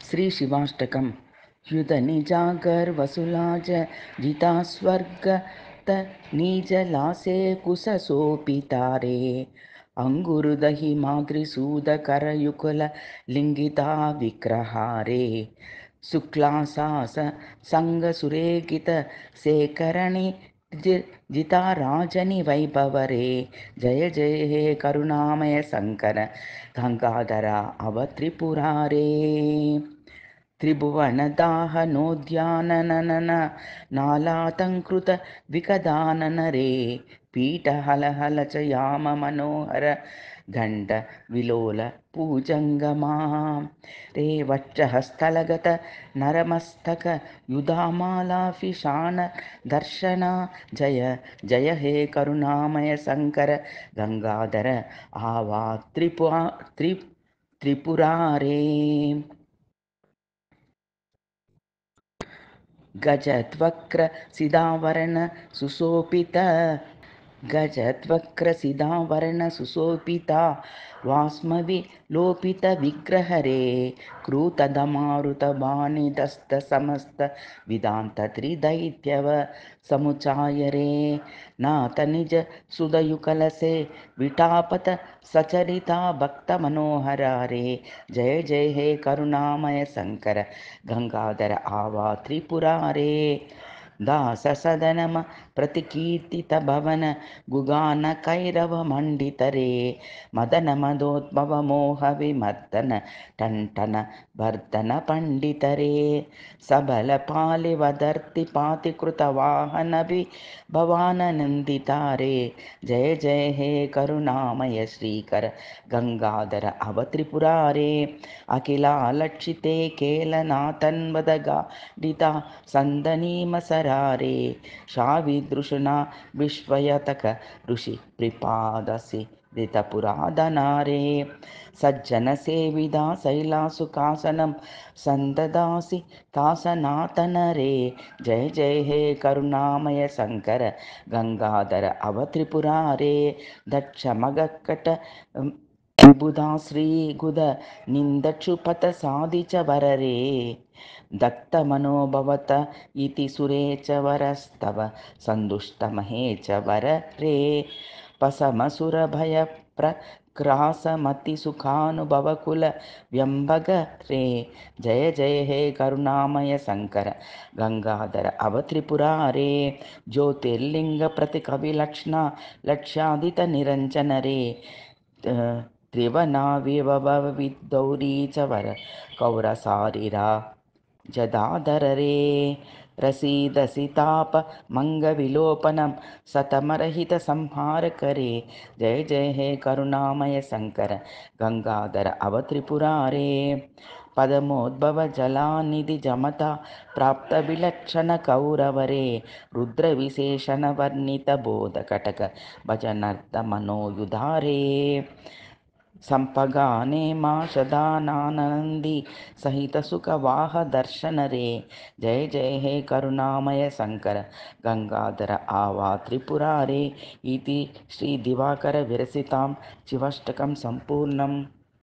श्री शिवाष्टकम् युध निजागर वसुलाज जिता स्वर्गत नीजलासे कुससोपितारे अंगुरुदहि माद्रिसूद करयुकुल लिंगिता विग्रहारे शुक्लासास संगसुरेगित शेखरणि जिता राजनि वैभवरे जय जय हे करुणामय शंकर गंगाधर अवत्रिपुरारे त्रिभुवनदाहनोद्याननन नालातंकृत विकदानन रे पीठहलहल च याम मनोहर गण्ड विलोल पूजङ्गमा रे वक्षःस्थलगत नरमस्तक युधामालाफिशान दर्शन जय जय हे करुणामय शंकर गंगाधर आवा त्रिपुरारे गजत्वक्र सिदावरण सुशोभित गजत्वक्रसिदावरण सुशोभिता वास्मवि लोपित विग्रहरे क्रूतदमारुत बाणिदस्त समस्त विदांत त्रिदैत्यव समुचायरे नाथ निज सुदयुकलसे विटापत सचरिता भक्त मनोहरारे जय जय हे करुणामय शंकर गंगाधर आवा त्रिपुरारे दास सदनम प्रतिकीर्तित भवन गुगान कैरव मंडितरे मदन मदोद्भव मोह विमर्दन टंटन वर्धन पंडितरे सबल पालि वदर्ति पातिकृत वाहन भवान नंदितारे जय जय हे करुणामय श्रीकर गंगाधर अवत्रिपुरारे अखिलालक्षिते केलनाथन्वदगाडिता संदनीमसरारे शाविदृशुना विश्वयतक ऋषि प्रिपादसि ऋतपुरादनारे सज्जन सेविदा शैलासुकासनं संददासि तासनातनरे जय जय हे करुणामय शंकर गंगाधर अवत्रिपुरारे दक्ष मगकट विबुधा श्रीगुद निंदक्षुपथ साधिच वररे दत्त मनोभवत इति सुरे च वरस्तव संदुष्ट महे च वररे पसमसुर भय प्रक्रासमति सुखानुभवकुल व्यंबग रे जय जय हे करुणामय शंकर गंगाधर अवत्रिपुरारे ज्योतिर्लिंग प्रतिकविलक्षणा लक्ष्यादित निरंजन रे त्रिवना विभवविद्गौरी च वर कौरसारिरा जदाधर रे प्रसीद सिताप मंग विलोपनम सतमरहित संहार करे जय जय हे करुणामय शंकर गंगाधर अवत्रिपुरारे पदमोद्भव जलानिधि जमता प्राप्त विलक्षण कौरवरे रुद्र विशेषण वर्णित बोधकटक भजनर्थ मनोयुधारे संपगाने माशदानानंदी सहित सुखवाह दर्शन रे जय जय हे करुणामय शंकर गंगाधर आवा त्रिपुरारे इति श्री दिवाकर विरचितां शिवाष्टकं संपूर्णम्।